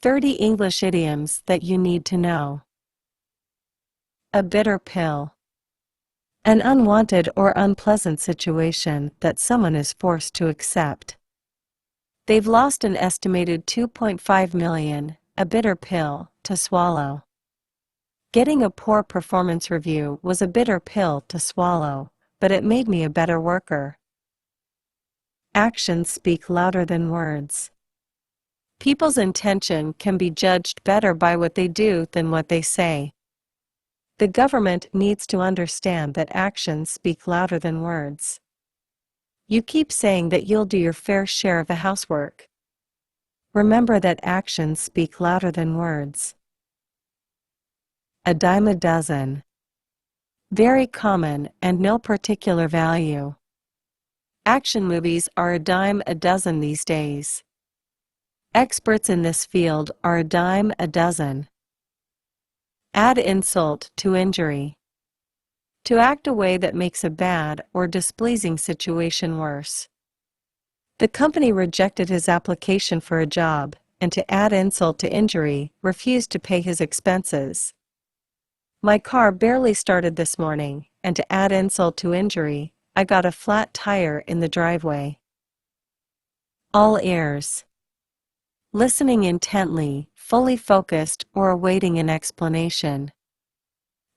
30 English idioms that you need to know. A bitter pill. An unwanted or unpleasant situation that someone is forced to accept. They've lost an estimated 2.5 million, a bitter pill, to swallow. Getting a poor performance review was a bitter pill to swallow, but it made me a better worker. Actions speak louder than words. People's intention can be judged better by what they do than what they say. The government needs to understand that actions speak louder than words. You keep saying that you'll do your fair share of the housework. Remember that actions speak louder than words. A dime a dozen. Very common and no particular value. Action movies are a dime a dozen these days. Experts in this field are a dime a dozen. Add insult to injury. To act a way that makes a bad or displeasing situation worse. The company rejected his application for a job, and to add insult to injury, refused to pay his expenses. My car barely started this morning, and to add insult to injury, I got a flat tire in the driveway. All ears. Listening intently, fully focused, or awaiting an explanation.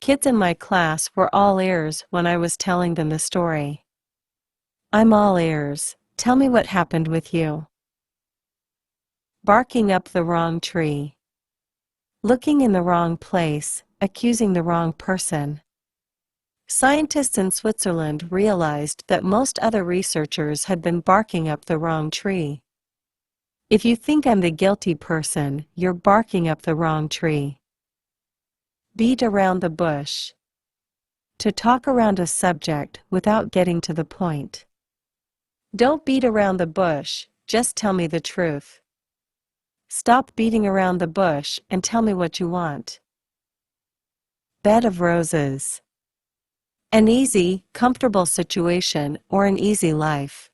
Kids in my class were all ears when I was telling them the story. I'm all ears. Tell me what happened with you. Barking up the wrong tree. Looking in the wrong place, accusing the wrong person. Scientists in Switzerland realized that most other researchers had been barking up the wrong tree. If you think I'm the guilty person, you're barking up the wrong tree. Beat around the bush. To talk around a subject without getting to the point. Don't beat around the bush, just tell me the truth. Stop beating around the bush and tell me what you want. Bed of roses. An easy, comfortable situation or an easy life.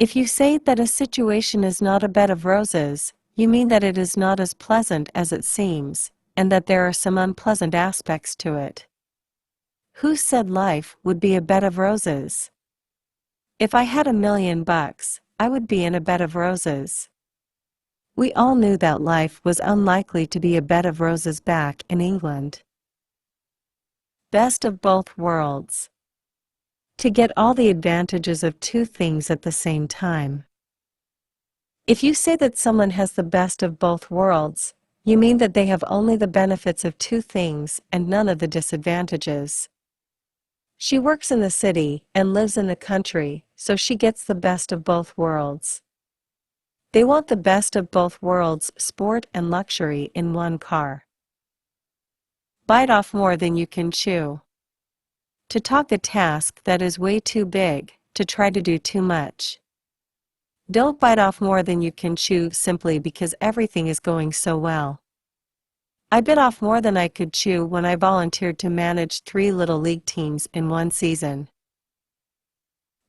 If you say that a situation is not a bed of roses, you mean that it is not as pleasant as it seems, and that there are some unpleasant aspects to it. Who said life would be a bed of roses? If I had $1 million, I would be in a bed of roses. We all knew that life was unlikely to be a bed of roses back in England. Best of both worlds. To get all the advantages of two things at the same time. If you say that someone has the best of both worlds, you mean that they have only the benefits of two things and none of the disadvantages. She works in the city and lives in the country, so she gets the best of both worlds. They want the best of both worlds, sport and luxury in one car. Bite off more than you can chew. To talk a task that is way too big, to try to do too much. Don't bite off more than you can chew simply because everything is going so well. I bit off more than I could chew when I volunteered to manage 3 little league teams in one season.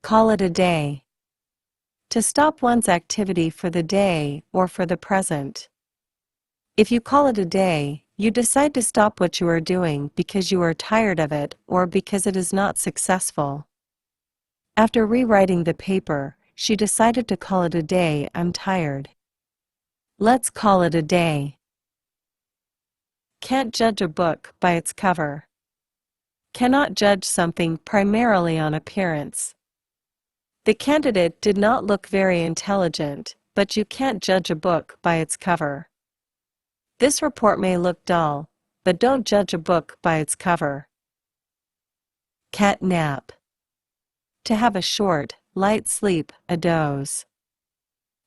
Call it a day. To stop one's activity for the day or for the present. If you call it a day, you decide to stop what you are doing because you are tired of it or because it is not successful. After rewriting the paper, she decided to call it a day. I'm tired. Let's call it a day. Can't judge a book by its cover. Cannot judge something primarily on appearance. The candidate did not look very intelligent, but you can't judge a book by its cover. This report may look dull, but don't judge a book by its cover. Cat nap. To have a short, light sleep, a doze.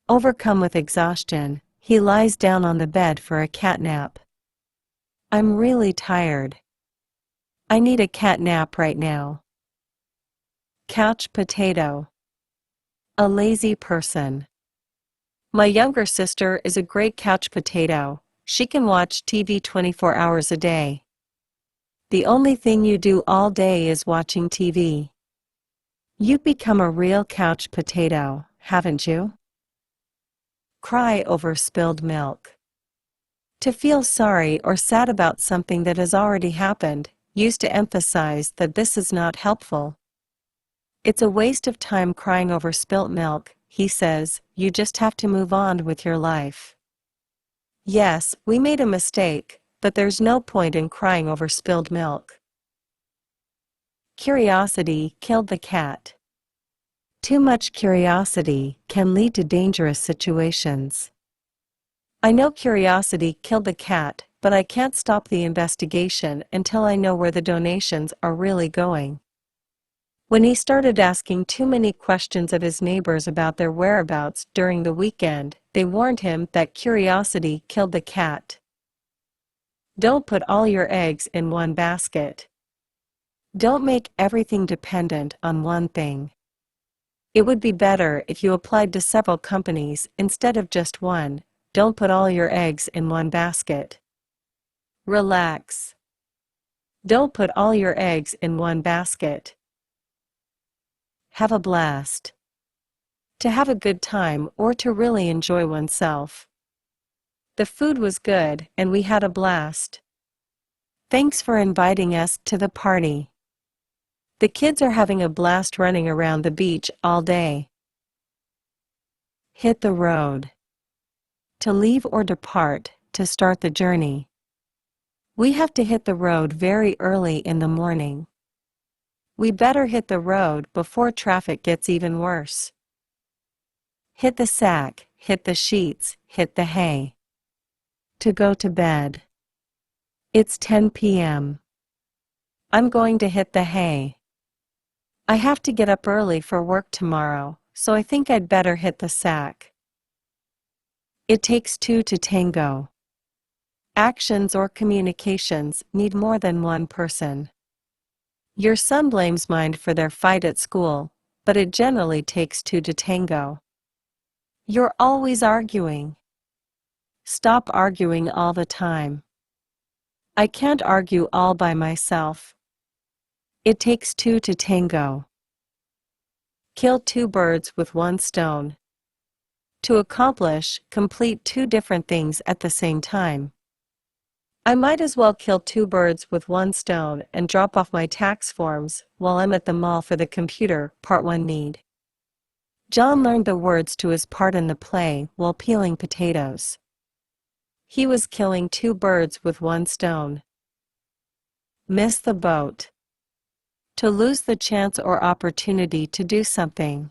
Overcome with exhaustion, he lies down on the bed for a cat nap. I'm really tired. I need a cat nap right now. Couch potato. A lazy person. My younger sister is a great couch potato. She can watch TV 24 hours a day. The only thing you do all day is watching TV. You've become a real couch potato, haven't you? Cry over spilled milk. To feel sorry or sad about something that has already happened, used to emphasize that this is not helpful. It's a waste of time crying over spilt milk, he says, you just have to move on with your life. Yes, we made a mistake, but there's no point in crying over spilled milk. Curiosity killed the cat. Too much curiosity can lead to dangerous situations. I know curiosity killed the cat, but I can't stop the investigation until I know where the donations are really going. When he started asking too many questions of his neighbors about their whereabouts during the weekend, they warned him that curiosity killed the cat. Don't put all your eggs in one basket. Don't make everything dependent on one thing. It would be better if you applied to several companies instead of just one. Don't put all your eggs in one basket. Relax. Don't put all your eggs in one basket. Have a blast. To have a good time or to really enjoy oneself. The food was good and we had a blast. Thanks for inviting us to the party. The kids are having a blast running around the beach all day. Hit the road. To leave or depart, to start the journey. We have to hit the road very early in the morning. We better hit the road before traffic gets even worse. Hit the sack, hit the sheets, hit the hay. To go to bed. It's 10 p.m. I'm going to hit the hay. I have to get up early for work tomorrow, so I think I'd better hit the sack. It takes two to tango. Actions or communications need more than one person. Your son blames mine for their fight at school, but it generally takes two to tango. You're always arguing. Stop arguing all the time. I can't argue all by myself. It takes two to tango. Kill two birds with one stone. To accomplish, complete two different things at the same time. I might as well kill two birds with one stone and drop off my tax forms while I'm at the mall for the computer. Part 1 need. John learned the words to his part in the play while peeling potatoes. He was killing two birds with one stone. Miss the boat. To lose the chance or opportunity to do something.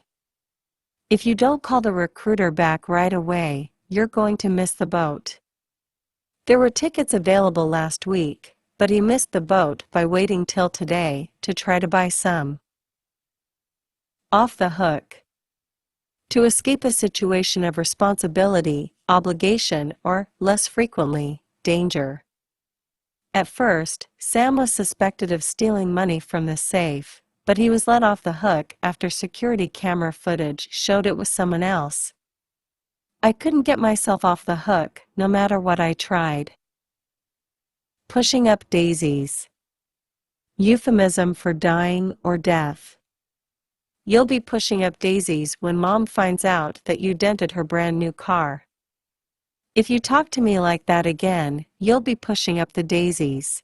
If you don't call the recruiter back right away, you're going to miss the boat. There were tickets available last week, but he missed the boat by waiting till today to try to buy some. Off the hook. To escape a situation of responsibility, obligation, or, less frequently, danger. At first, Sam was suspected of stealing money from the safe, but he was let off the hook after security camera footage showed it was someone else. I couldn't get myself off the hook, no matter what I tried. Pushing up daisies. Euphemism for dying or death. You'll be pushing up daisies when Mom finds out that you dented her brand new car. If you talk to me like that again, you'll be pushing up the daisies.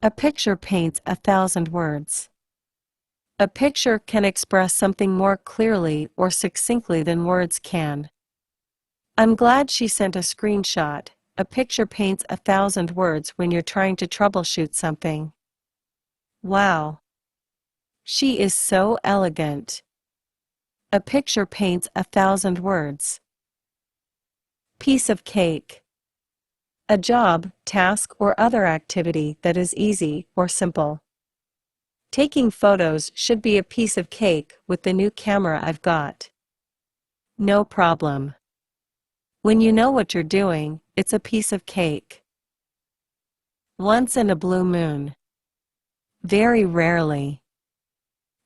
A picture paints 1,000 words. A picture can express something more clearly or succinctly than words can. I'm glad she sent a screenshot. A picture paints 1,000 words when you're trying to troubleshoot something. Wow. She is so elegant. A picture paints 1,000 words. Piece of cake. A job, task, or other activity that is easy or simple. Taking photos should be a piece of cake with the new camera I've got. No problem. When you know what you're doing, it's a piece of cake. Once in a blue moon. Very rarely.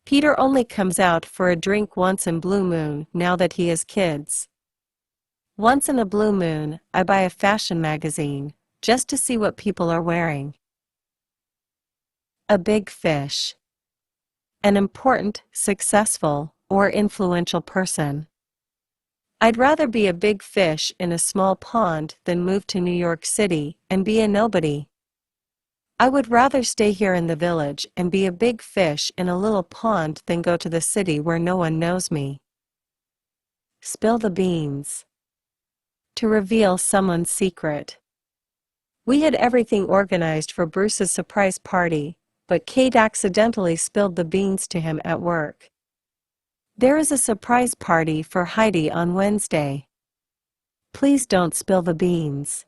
Peter only comes out for a drink once in blue moon now that he has kids. Once in a blue moon, I buy a fashion magazine, just to see what people are wearing. A big fish. An important, successful, or influential person. I'd rather be a big fish in a small pond than move to New York City and be a nobody. I would rather stay here in the village and be a big fish in a little pond than go to the city where no one knows me. Spill the beans. To reveal someone's secret. We had everything organized for Bruce's surprise party, but Kate accidentally spilled the beans to him at work. There is a surprise party for Heidi on Wednesday. Please don't spill the beans.